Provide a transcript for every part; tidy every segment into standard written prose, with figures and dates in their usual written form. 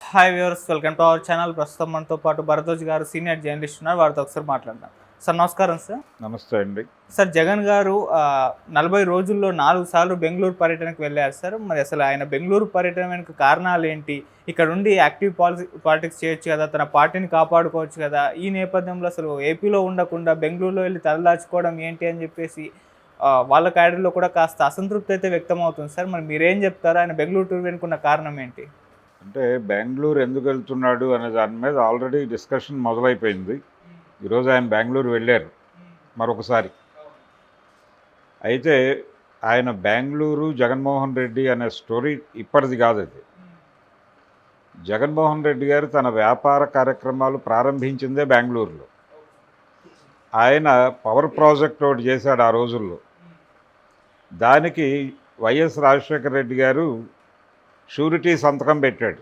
Hi viewers, welcome to our channel. ప్రస్తుతం మనతో పాటు భరద్వాజ్ గారు సీనియర్ జర్నలిస్ట్ ఉన్నారు. వారితో ఒకసారి మాట్లాడదాం. సార్ నమస్కారం సార్. నమస్తే అండి. సార్ జగన్ గారు 40 రోజుల్లో 4 సార్లు బెంగళూరు పర్యటనకు వెళ్ళారు సార్. మరి అసలు ఆయన బెంగళూరు పర్యటన వెనుక కారణాలు ఏంటి? ఇక్కడ ఉండి యాక్టివ్ పాలిటిక్స్ చేయొచ్చు కదా, తన పార్టీని కాపాడుకోవచ్చు కదా. ఈ నేపథ్యంలో అసలు ఏపీలో ఉండకుండా బెంగళూరులో వెళ్ళి తలదాచుకోవడం ఏంటి అని చెప్పేసి వాళ్ళ క్యాడర్లో కూడా కాస్త అసంతృప్తి అయితే వ్యక్తం అవుతుంది సార్. మరి మీరేం చెప్తారు? ఆయన బెంగళూరు టూర్ వెనుకున్న కారణం ఏంటి? అంటే బెంగళూరు ఎందుకు వెళ్తున్నాడు అనే దాని మీద ఆల్రెడీ డిస్కషన్ మొదలైపోయింది. ఈరోజు ఆయన బెంగళూరు వెళ్ళారు మరొకసారి. అయితే ఆయన బెంగళూరు జగన్మోహన్ రెడ్డి అనే స్టోరీ ఇప్పటిది కాదు. అది జగన్మోహన్ రెడ్డి గారు తన వ్యాపార కార్యక్రమాలు ప్రారంభించిందే బెంగళూరులో. ఆయన పవర్ ప్రాజెక్ట్ ఒకటి చేశాడు ఆ రోజుల్లో. దానికి వైఎస్ రాజశేఖర రెడ్డి గారు షూరిటీ సంతకం పెట్టాడు.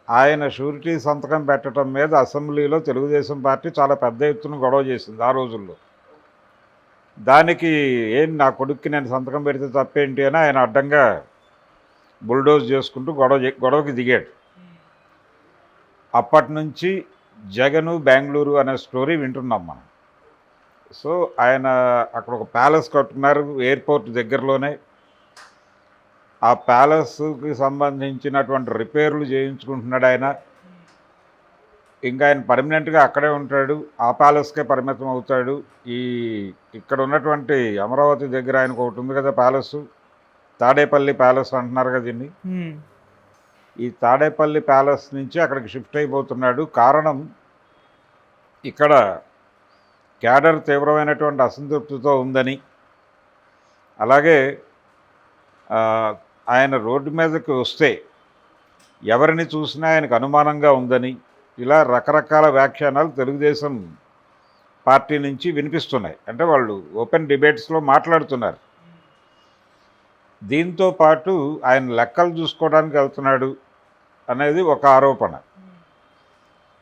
ఆయన షూరిటీ సంతకం పెట్టడం మీద అసెంబ్లీలో తెలుగుదేశం పార్టీ చాలా పెద్ద ఎత్తున గొడవ చేసింది ఆ రోజుల్లో. దానికి నా కొడుక్కి నేను సంతకం పెడితే తప్పేంటి అని ఆయన అడ్డంగా బుల్డోజ్ చేసుకుంటూ గొడవకి దిగాడు. అప్పటి నుంచి జగను బెంగళూరు అనే స్టోరీ వింటున్నాం మనం. సో ఆయన అక్కడ ఒక ప్యాలెస్ కట్టుకున్నారు ఎయిర్పోర్ట్ దగ్గరలోనే. ఆ ప్యాలెస్కి సంబంధించినటువంటి రిపేర్లు చేయించుకుంటున్నాడు ఆయన. ఇంకా ఆయన పర్మనెంట్గా అక్కడే ఉంటాడు, ఆ ప్యాలెస్కే పరిమితం అవుతాడు. ఇక్కడ ఉన్నటువంటి అమరావతి దగ్గర ఆయనకు ఒకటి ఉంది కదా ప్యాలెస్, తాడేపల్లి ప్యాలెస్ అంటున్నారు కదా దీన్ని. ఈ తాడేపల్లి ప్యాలెస్ నుంచి అక్కడికి షిఫ్ట్ అయిపోతున్నాడు. కారణం ఇక్కడ క్యాడర్ తీవ్రమైనటువంటి అసంతృప్తితో ఉందని, అలాగే ఆయన రోడ్డు మీదకి వస్తే ఎవరిని చూసినా ఆయనకు అనుమానంగా ఉందని, ఇలా రకరకాల వ్యాఖ్యానాలు తెలుగుదేశం పార్టీ నుంచి వినిపిస్తున్నాయి. అంటే వాళ్ళు ఓపెన్ డిబేట్స్లో మాట్లాడుతున్నారు. దీంతో పాటు ఆయన లెక్కలు చూసుకోవడానికి వెళ్తున్నాడు అనేది ఒక ఆరోపణ.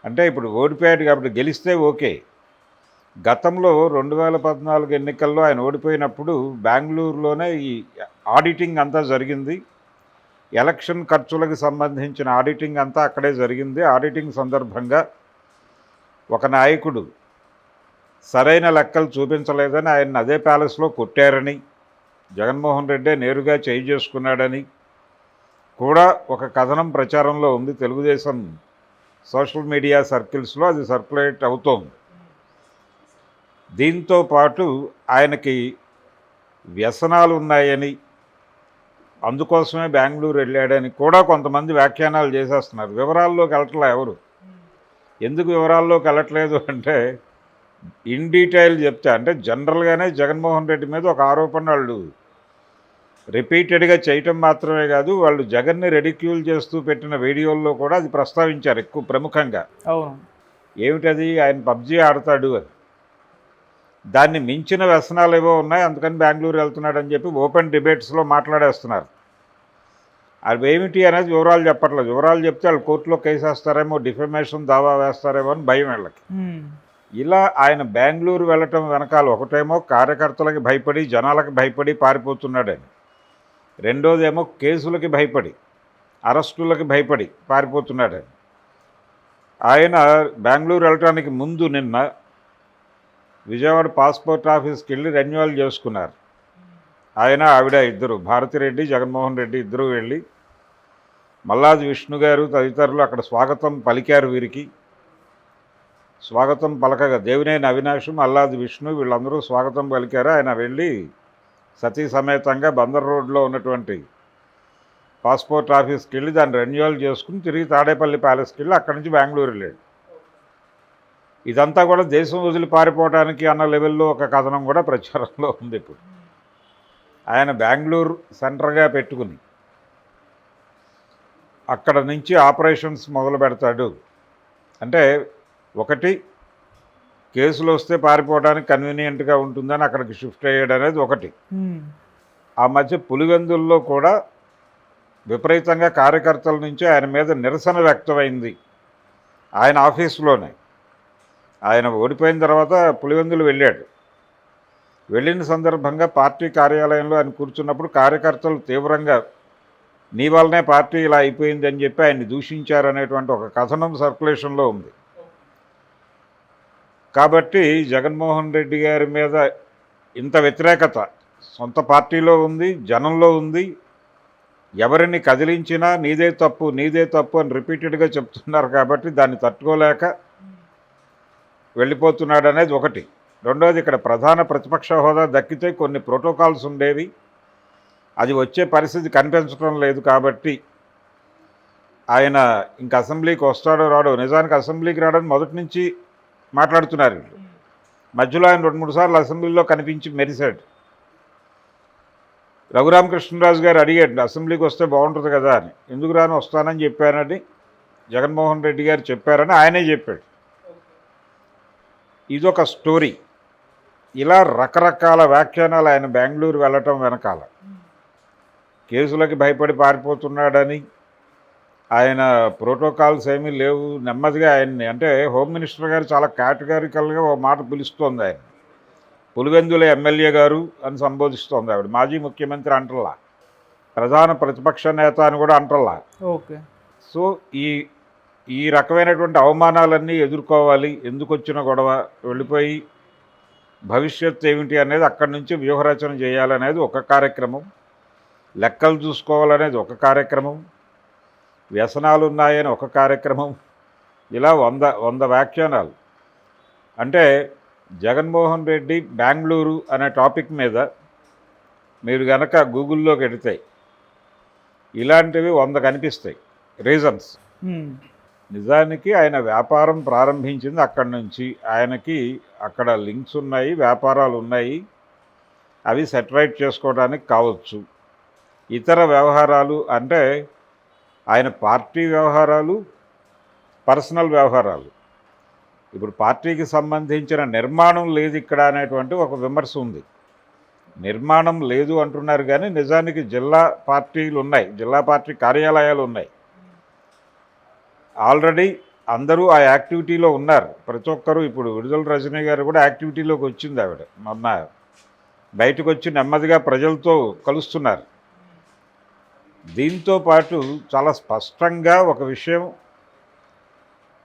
అంటే ఇప్పుడు ఓడిపోయాడు కాబట్టి గెలిస్తే ఓకే. గతంలో 2014 ఎన్నికల్లో ఆయన ఓడిపోయినప్పుడు బెంగళూరులోనే ఈ ఆడిటింగ్ అంతా జరిగింది. ఎలక్షన్ ఖర్చులకు సంబంధించిన ఆడిటింగ్ అంతా అక్కడే జరిగింది. ఆడిటింగ్ సందర్భంగా ఒక నాయకుడు సరైన లెక్కలు చూపించలేదని ఆయన అదే ప్యాలెస్లో కొట్టారని, జగన్మోహన్ రెడ్డి నేరుగా చేయి చేసుకున్నాడని కూడా ఒక కథనం ప్రచారంలో ఉంది. తెలుగుదేశం సోషల్ మీడియా సర్కిల్స్లో అది సర్క్యులేట్ అవుతోంది. దీంతో పాటు ఆయనకి వ్యసనాలు ఉన్నాయని, అందుకోసమే బెంగళూరు వెళ్ళాడని కూడా కొంతమంది వ్యాఖ్యానాలు చేసేస్తున్నారు. వివరాల్లోకి వెళ్ళట్లే ఎవరు. ఎందుకు వివరాల్లోకి వెళ్ళట్లేదు అంటే, ఇన్ డీటెయిల్ చెప్తే, అంటే జనరల్గానే జగన్మోహన్ రెడ్డి మీద ఒక ఆరోపణ వాళ్ళు రిపీటెడ్గా చేయటం మాత్రమే కాదు, వాళ్ళు జగన్ని రెడిక్యూల్ చేస్తూ పెట్టిన వీడియోల్లో కూడా అది ప్రస్తావించారు ఎక్కువ ప్రముఖంగా. ఏమిటది? ఆయన పబ్జీ ఆడతాడు అని. దాన్ని మించిన వ్యసనాలు ఏవో ఉన్నాయి, అందుకని బెంగళూరు వెళ్తున్నాడు అని చెప్పి ఓపెన్ డిబేట్స్లో మాట్లాడేస్తున్నారు. అవి ఏమిటి అనేది వివరాలు చెప్పట్లేదు. వివరాలు చెప్తే వాళ్ళు కోర్టులో కేసు వేస్తారేమో, డిఫమేషన్ దావా వేస్తారేమో అని భయం వీళ్ళకి. ఇలా ఆయన బెంగళూరు వెళ్ళటం వెనకాల ఒకటేమో కార్యకర్తలకి భయపడి, జనాలకి భయపడి పారిపోతున్నాడని, రెండోదేమో కేసులకి భయపడి, అరెస్టులకి భయపడి పారిపోతున్నాడని. ఆయన బెంగళూరు వెళ్ళటానికి ముందు నిన్న విజయవాడ పాస్పోర్ట్ ఆఫీస్కి వెళ్ళి రెన్యువల్ చేసుకున్నారు. ఆయన ఆవిడ ఇద్దరు, భారతిరెడ్డి జగన్మోహన్ రెడ్డి ఇద్దరు వెళ్ళి మల్లాది విష్ణు గారు తదితరులు అక్కడ స్వాగతం పలికారు. వీరికి స్వాగతం పలకగా దేవినేని అవినాష్, మల్లాది విష్ణు వీళ్ళందరూ స్వాగతం పలికారు. ఆయన వెళ్ళి సతీ సమేతంగా బందర్ రోడ్లో ఉన్నటువంటి పాస్పోర్ట్ ఆఫీస్కి వెళ్ళి దాన్ని రెన్యువల్ చేసుకుని తిరిగి తాడేపల్లి ప్యాలెస్కి వెళ్ళి అక్కడి నుంచి బెంగళూరు వెళ్ళాడు. ఇదంతా కూడా దేశం వదిలి పారిపోవడానికి అన్న లెవెల్లో ఒక కథనం కూడా ప్రచారంలో ఉంది. ఇప్పుడు ఆయన బెంగళూరు సెంటర్గా పెట్టుకుని అక్కడ నుంచి ఆపరేషన్స్ మొదలు పెడతాడు. అంటే ఒకటి, కేసులు వస్తే పారిపోవడానికి కన్వీనియంట్గా ఉంటుందని అక్కడికి షిఫ్ట్ అయ్యాడు అనేది ఒకటి. ఆ మధ్య పులివెందుల్లో కూడా విపరీతంగా కార్యకర్తల నుంచి ఆయన మీద నిరసన వ్యక్తమైంది ఆయన ఆఫీసులోనే. ఆయన ఓడిపోయిన తర్వాత పులివెందులు వెళ్ళాడు. వెళ్ళిన సందర్భంగా పార్టీ కార్యాలయంలో ఆయన కూర్చున్నప్పుడు కార్యకర్తలు తీవ్రంగా నీ వల్లనే పార్టీ ఇలా అయిపోయింది అని చెప్పి ఆయన్ని దూషించారనేటువంటి ఒక కథనం సర్క్యులేషన్లో ఉంది. కాబట్టి జగన్మోహన్ రెడ్డి గారి మీద ఇంత వ్యతిరేకత సొంత పార్టీలో ఉంది, జనంలో ఉంది. ఎవరిని కదిలించినా నీదే తప్పు అని రిపీటెడ్గా చెప్తున్నారు. కాబట్టి దాన్ని తట్టుకోలేక వెళ్ళిపోతున్నాడు అనేది ఒకటి. రెండోది, ఇక్కడ ప్రధాన ప్రతిపక్ష హోదా దక్కితే కొన్ని ప్రోటోకాల్స్ ఉండేవి, అది వచ్చే పరిస్థితి కనిపించడం లేదు. కాబట్టి ఆయన ఇంక అసెంబ్లీకి వస్తాడో రాడో. నిజానికి అసెంబ్లీకి రావడానికి మొదటి నుంచి మాట్లాడుతున్నారు వీళ్ళు. మధ్యలో ఆయన 2-3 సార్లు అసెంబ్లీలో కనిపించి మెరిశాడు. రఘురామకృష్ణరాజు గారు అడిగాడు, అసెంబ్లీకి వస్తే బాగుంటుంది కదా అని. ఎందుకు రాను, వస్తానని చెప్పానని జగన్మోహన్ రెడ్డి గారు చెప్పారని ఆయనే చెప్పాడు. ఇదొక స్టోరీ. ఇలా రకరకాల వ్యాఖ్యానాలు ఆయన బెంగళూరు వెళ్ళటం వెనకాల కేసులకి భయపడి పారిపోతున్నాడని, ఆయన ప్రోటోకాల్స్ ఏమీ లేవు, నెమ్మదిగా ఆయన్ని, అంటే హోమ్ మినిస్టర్ గారు చాలా కేటగారికల్గా ఓ మాట పిలుస్తోంది ఆయన. పులివెందుల ఎమ్మెల్యే గారు అని సంబోధిస్తోంది ఆవిడ. మాజీ ముఖ్యమంత్రి అంటల్లా, ప్రధాన ప్రతిపక్ష నేత అని కూడా అంటల్లా. ఓకే. సో ఈ రకమైనటువంటి అవమానాలన్నీ ఎదుర్కోవాలి. ఎందుకు వచ్చిన గొడవ, వెళ్ళిపోయి భవిష్యత్తు ఏమిటి అనేది అక్కడి నుంచి వ్యూహరచన చేయాలనేది ఒక కార్యక్రమం, లెక్కలు చూసుకోవాలనేది ఒక కార్యక్రమం, వ్యసనాలు ఉన్నాయని ఒక కార్యక్రమం. ఇలా 100 వ్యాఖ్యానాలు. అంటే జగన్మోహన్ రెడ్డి బెంగళూరు అనే టాపిక్ మీద మీరు గనక గూగుల్లోకి వెడితే ఇలాంటివి 100 కనిపిస్తాయి రీజన్స్. నిజానికి ఆయన వ్యాపారం ప్రారంభించింది అక్కడి నుంచి. ఆయనకి అక్కడ లింక్స్ ఉన్నాయి, వ్యాపారాలు ఉన్నాయి, అవి సెటరైట్ చేసుకోవడానికి కావచ్చు. ఇతర వ్యవహారాలు అంటే ఆయన పార్టీ వ్యవహారాలు, పర్సనల్ వ్యవహారాలు. ఇప్పుడు పార్టీకి సంబంధించిన నిర్మాణం లేదు ఇక్కడ అనేటువంటి ఒక విమర్శ ఉంది. నిర్మాణం లేదు అంటున్నారు, కానీ నిజానికి జిల్లా పార్టీలు ఉన్నాయి, జిల్లా పార్టీ కార్యాలయాలు ఉన్నాయి. ఆల్రెడీ అందరూ ఆ యాక్టివిటీలో ఉన్నారు, ప్రతి ఒక్కరూ. ఇప్పుడు విడుదల రజనీ గారు కూడా యాక్టివిటీలోకి వచ్చింది. ఆవిడ మొన్న బయటకు వచ్చి నెమ్మదిగా ప్రజలతో కలుస్తున్నారు. దీంతో పాటు చాలా స్పష్టంగా ఒక విషయం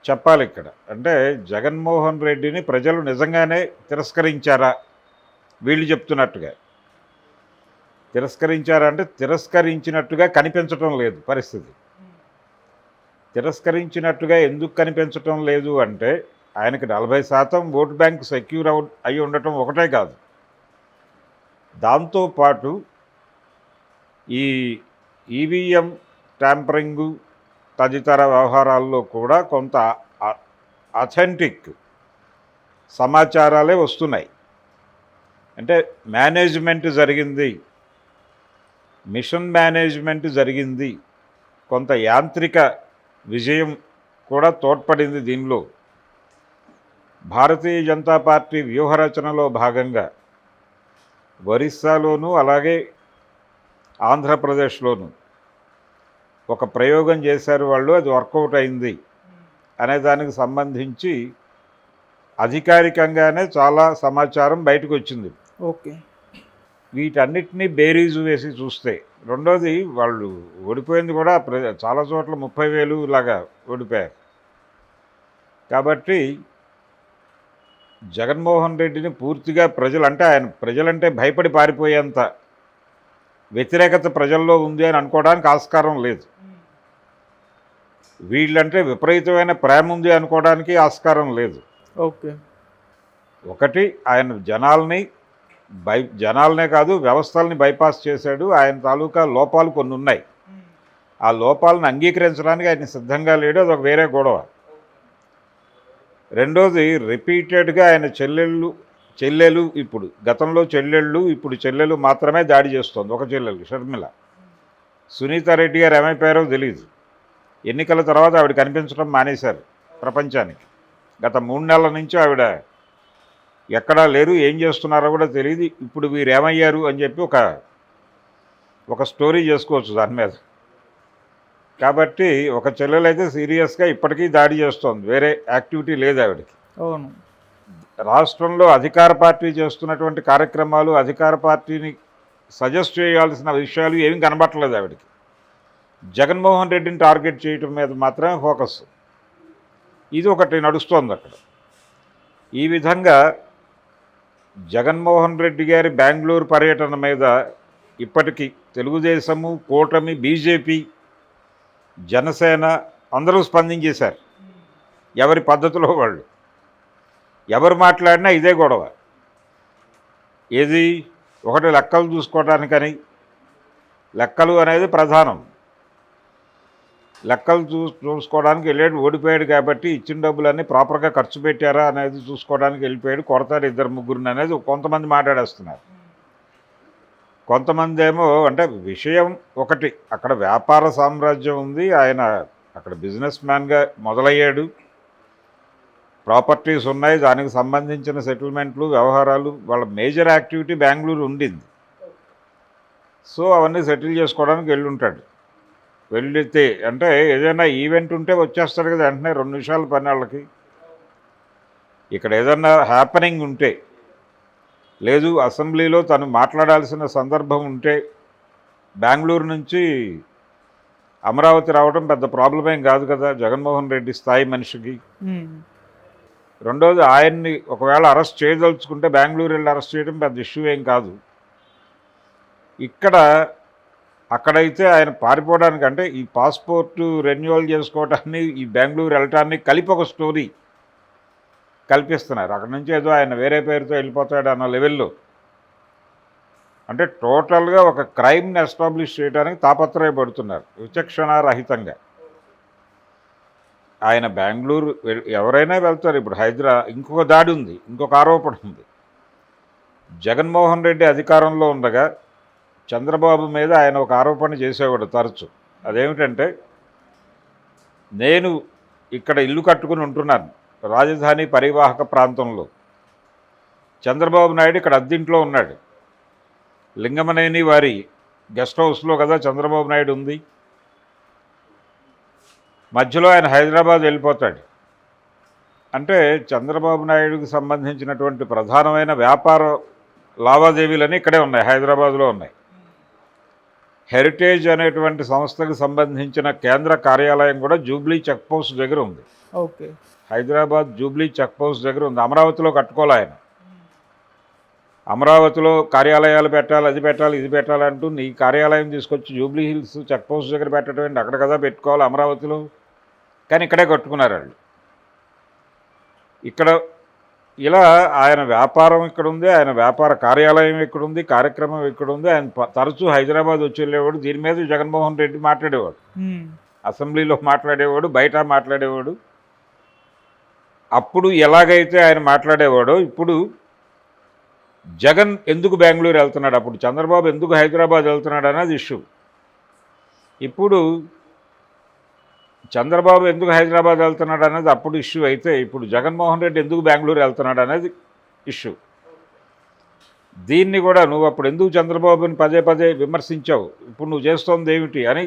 చెప్పాలి ఇక్కడ. అంటే జగన్మోహన్ రెడ్డిని ప్రజలు నిజంగానే తిరస్కరించారా, వీళ్ళు చెప్తున్నట్టుగా తిరస్కరించారా అంటే తిరస్కరించినట్టుగా కనిపించటం లేదు పరిస్థితి. తిరస్కరించినట్టుగా ఎందుకు కనిపించటం లేదు అంటే ఆయనకి 40% ఓటు బ్యాంక్ సెక్యూర్ అయి ఉండటం ఒకటే కాదు, దాంతోపాటు ఈ ఈవీఎం ట్యాంపరింగు తదితర వ్యవహారాల్లో కూడా కొంత అథెంటిక్ సమాచారాలే వస్తున్నాయి. అంటే మేనేజ్మెంట్ జరిగింది, మిషన్ మేనేజ్మెంట్ జరిగింది, కొంత యాంత్రిక విజయం కూడా తోడ్పడింది దీనిలో. భారతీయ జనతా పార్టీ వ్యూహరచనలో భాగంగా ఒరిస్సాలోనూ అలాగే ఆంధ్రప్రదేశ్లోనూ ఒక ప్రయోగం చేశారు వాళ్ళు, అది వర్కౌట్ అయింది అనే దానికి సంబంధించి అధికారికంగానే చాలా సమాచారం బయటకు వచ్చింది. ఓకే. వీటన్నిటినీ బేరీజు వేసి చూస్తే, రెండోది వాళ్ళు ఓడిపోయింది కూడా చాలా చోట్ల 30,000 లాగా ఓడిపోయారు. కాబట్టి జగన్మోహన్ రెడ్డిని పూర్తిగా ప్రజలంటే భయపడి పారిపోయేంత వ్యతిరేకత ప్రజల్లో ఉంది అని అనుకోవడానికి ఆస్కారం లేదు. వీళ్ళంటే విపరీతమైన ప్రేమ ఉంది అనుకోవడానికి ఆస్కారం లేదు. ఓకే. ఒకటి, ఆయన జనాలనే కాదు వ్యవస్థల్ని బైపాస్ చేశాడు. ఆయన తాలూకా లోపాలు కొన్ని ఉన్నాయి, ఆ లోపాలను అంగీకరించడానికి ఆయన సిద్ధంగా లేడు, అదొక వేరే గొడవ. రెండోది, రిపీటెడ్గా ఆయన చెల్లెలు ఇప్పుడు గతంలో ఇప్పుడు చెల్లెలు మాత్రమే దాడి చేస్తోంది. ఒక చెల్లెలు షర్మిల. సునీతారెడ్డి గారు ఏమైపోయారో తెలియదు. ఎన్నికల తర్వాత ఆవిడ కనిపించడం మానేశారు ప్రపంచానికి. గత 3 నెలల నుంచి ఆవిడ ఎక్కడా లేరు, ఏం చేస్తున్నారో కూడా తెలియదు. ఇప్పుడు వీరు ఏమయ్యారు అని చెప్పి ఒక స్టోరీ చేసుకోవచ్చు దాని మీద. కాబట్టి ఒక చెల్లెలైతే సీరియస్గా ఇప్పటికీ దాడి చేస్తోంది, వేరే యాక్టివిటీ లేదు ఆవిడకి. అవును. రాష్ట్రంలో అధికార పార్టీ చేస్తున్నటువంటి కార్యక్రమాలు, అధికార పార్టీని సజెస్ట్ చేయాల్సిన విషయాలు ఏమీ కనబట్టలేదు ఆవిడకి. జగన్మోహన్ రెడ్డిని టార్గెట్ చేయటం మీద మాత్రమే ఫోకస్. ఇది ఒకటి నడుస్తోంది అక్కడ. ఈ విధంగా జగన్మోహన్ రెడ్డి గారి బెంగళూరు పర్యటన మీద ఇప్పటికీ తెలుగుదేశము, కూటమి, బీజేపీ, జనసేన అందరూ స్పందించేశారు. ఎవరి పద్ధతిలో వాళ్ళు. ఎవరు మాట్లాడినా ఇదే గొడవ. ఏది ఒకటి లెక్కలు చూసుకోవడానికని, లెక్కలు అనేది ప్రధానం. లెక్కలు చూసుకోవడానికి వెళ్ళాడు, ఓడిపోయాడు కాబట్టి ఇచ్చిన డబ్బులన్నీ ప్రాపర్గా ఖర్చు పెట్టారా అనేది చూసుకోవడానికి వెళ్ళిపోయాడు, కొడతాడు ఇద్దరు ముగ్గురిని అనేది కొంతమంది మాట్లాడేస్తున్నారు. కొంతమంది ఏమో అంటే విషయం ఒకటి, అక్కడ వ్యాపార సామ్రాజ్యం ఉంది, ఆయన అక్కడ బిజినెస్ మ్యాన్గా మొదలయ్యాడు, ప్రాపర్టీస్ ఉన్నాయి, దానికి సంబంధించిన సెటిల్మెంట్లు, వ్యవహారాలు, వాళ్ళ మేజర్ యాక్టివిటీ బెంగళూరు ఉండింది. సో అవన్నీ సెటిల్ చేసుకోవడానికి వెళ్ళి ఉంటాడు. వెళ్ళితే అంటే ఏదైనా ఈవెంట్ ఉంటే వచ్చేస్తాడు కదా వెంటనే, 2 నిమిషాల పని వాళ్ళకి. ఇక్కడ ఏదన్నా హ్యాపెనింగ్ ఉంటే, లేదు అసెంబ్లీలో తను మాట్లాడాల్సిన సందర్భం ఉంటే బెంగళూరు నుంచి అమరావతి రావడం పెద్ద ప్రాబ్లం ఏం కాదు కదా జగన్మోహన్ రెడ్డి స్థాయి మనిషికి. రెండోది, ఆయన్ని ఒకవేళ అరెస్ట్ చేయదలుచుకుంటే బెంగళూరు వెళ్ళి అరెస్ట్ చేయడం పెద్ద ఇష్యూ ఏం కాదు. ఇక్కడ అక్కడైతే ఆయన పారిపోవడానికి అంటే ఈ పాస్పోర్టు రెన్యువల్ చేసుకోవటాన్ని, ఈ బెంగళూరు వెళ్ళటాన్ని కలిపి ఒక స్టోరీ కల్పిస్తున్నారు. అక్కడ నుంచి ఏదో ఆయన వేరే పేరుతో వెళ్ళిపోతాడు అన్న లెవెల్లో. అంటే టోటల్గా ఒక క్రైమ్ని ఎస్టాబ్లిష్ చేయడానికి తాపత్రయపడుతున్నారు విచక్షణారహితంగా. ఆయన బెంగళూరు ఎవరైనా వెళ్తారు. ఇప్పుడు ఇంకొక దాడి ఉంది, ఇంకొక ఆరోపణ ఉంది. జగన్మోహన్ రెడ్డి అధికారంలో ఉండగా చంద్రబాబు మీద ఆయన ఒక ఆరోపణ చేసేవాడు తరచు. అదేమిటంటే, నేను ఇక్కడ ఇల్లు కట్టుకుని ఉంటున్నాను రాజధాని పరివాహక ప్రాంతంలో, చంద్రబాబు నాయుడు ఇక్కడ అద్దెంట్లో ఉన్నాడు. లింగమనేని వారి గెస్ట్ హౌస్లో కదా చంద్రబాబు నాయుడు ఉంది. మధ్యలో ఆయన హైదరాబాద్ వెళ్ళిపోతాడు. అంటే చంద్రబాబు నాయుడుకి సంబంధించినటువంటి ప్రధానమైన వ్యాపార లావాదేవీలన్నీ ఇక్కడే ఉన్నాయి, హైదరాబాద్లో ఉన్నాయి. హెరిటేజ్ అనేటువంటి సంస్థకు సంబంధించిన కేంద్ర కార్యాలయం కూడా జూబ్లీ చెక్ పోస్ట్ దగ్గర ఉంది. Okay, Hyderabad Jubilee check post దగ్గర ఉంది. అమరావతిలో కట్టుకోవాలి ఆయన. అమరావతిలో కార్యాలయాలు పెట్టాలి, అది పెట్టాలి, ఇది పెట్టాలంటూ నీ కార్యాలయం తీసుకొచ్చి జూబ్లీ హిల్స్ చెక్ పోస్ట్ దగ్గర పెట్టడం ఏంటి? అక్కడ కదా పెట్టుకోవాలి అమరావతిలో. కానీ ఇక్కడే కట్టుకున్నారు వాళ్ళు. ఇక్కడ ఇలా ఆయన వ్యాపారం ఇక్కడ ఉంది, ఆయన వ్యాపార కార్యాలయం ఇక్కడ ఉంది, కార్యక్రమం ఇక్కడ ఉంది. ఆయన తరచూ హైదరాబాద్ వచ్చి వెళ్ళేవాడు. దీని మీద జగన్మోహన్ రెడ్డి మాట్లాడేవాడు, అసెంబ్లీలో మాట్లాడేవాడు, బయట మాట్లాడేవాడు. అప్పుడు ఎలాగైతే ఆయన మాట్లాడేవాడో ఇప్పుడు జగన్ ఎందుకు బెంగళూరు వెళ్తున్నాడు, అప్పుడు చంద్రబాబు ఎందుకు హైదరాబాద్ వెళ్తున్నాడు అనేది ఇష్యూ. ఇప్పుడు చంద్రబాబు ఎందుకు హైదరాబాద్ వెళ్తున్నాడు అనేది అప్పుడు ఇష్యూ అయితే, ఇప్పుడు జగన్మోహన్ రెడ్డి ఎందుకు బెంగళూరు వెళ్తున్నాడు అనేది ఇష్యూ. దీన్ని కూడా నువ్వు అప్పుడు ఎందుకు చంద్రబాబుని పదే పదే విమర్శించావు, ఇప్పుడు నువ్వు చేస్తోంది ఏమిటి అని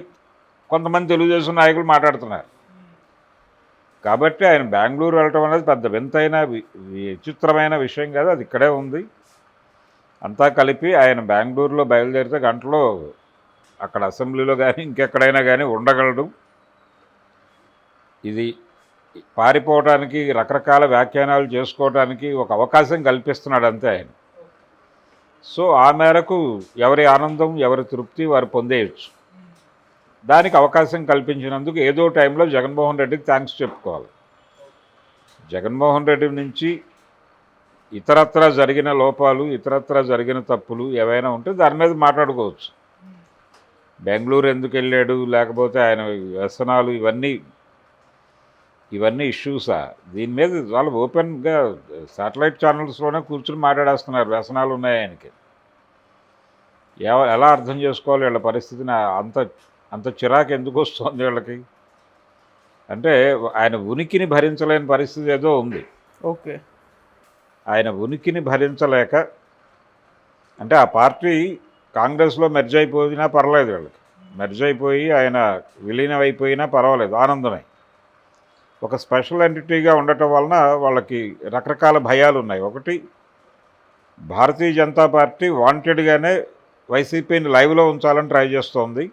కొంతమంది తెలుగుదేశం నాయకులు మాట్లాడుతున్నారు. కాబట్టి ఆయన బెంగళూరు వెళ్ళటం అనేది పెద్ద వింతైన విచిత్రమైన విషయం కాదు, అది ఇక్కడే ఉంది. అంతా కలిపి ఆయన బెంగళూరులో బయలుదేరితే గంటలో అక్కడ అసెంబ్లీలో కానీ ఇంకెక్కడైనా కానీ ఉండగలడు. ఇది పారిపోవడానికి, రకరకాల వ్యాఖ్యానాలు చేసుకోవడానికి ఒక అవకాశం కల్పిస్తున్నాడు అంతే ఆయన. సో ఆ మేరకు ఎవరి ఆనందం, ఎవరి తృప్తి వారు పొందేయచ్చు. దానికి అవకాశం కల్పించినందుకు ఏదో టైంలో జగన్మోహన్ రెడ్డికి థ్యాంక్స్ చెప్పుకోవాలి. జగన్మోహన్ రెడ్డి నుంచి ఇతరత్రా జరిగిన లోపాలు, ఇతరత్రా జరిగిన తప్పులు ఏవైనా ఉంటే దాని మీద మాట్లాడుకోవచ్చు. బెంగళూరు ఎందుకు వెళ్ళాడు, లేకపోతే ఆయన వ్యసనాలు, ఇవన్నీ ఇష్యూసా? దీని మీద చాలా ఓపెన్గా శాటిలైట్ ఛానల్స్లోనే కూర్చుని మాట్లాడేస్తున్నారు వ్యసనాలు ఉన్నాయి ఆయనకి. ఎలా అర్థం చేసుకోవాలి వీళ్ళ పరిస్థితిని? అంత చిరాకు ఎందుకు వస్తుంది వీళ్ళకి అంటే, ఆయన ఉనికిని భరించలేని పరిస్థితి ఏదో ఉంది. ఓకే, ఆయన ఉనికిని భరించలేక, అంటే ఆ పార్టీ కాంగ్రెస్లో మెర్జ్ అయిపోయినా పర్వాలేదు, వీళ్ళకి మెర్జ్ అయిపోయి ఆయన విలీనం అయిపోయినా పర్వాలేదు, ఆనందమే. ఒక స్పెషల్ ఎంటిటీగా ఉండటం వలన వాళ్ళకి రకరకాల భయాలు ఉన్నాయి. ఒకటి, భారతీయ జనతా పార్టీ వాంటెడ్గానే వైసీపీని లైవ్లో ఉంచాలని ట్రై చేస్తోంది.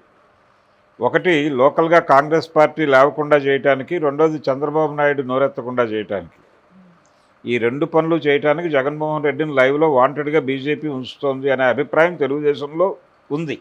ఒకటి లోకల్గా కాంగ్రెస్ పార్టీ లేవకుండా చేయటానికి, రెండోది చంద్రబాబు నాయుడు నోరెత్తకుండా చేయటానికి. ఈ 2 పనులు చేయటానికి జగన్మోహన్ రెడ్డిని లైవ్లో వాంటెడ్గా బీజేపీ ఉంచుతోంది అనే అభిప్రాయం తెలుగుదేశంలో ఉంది.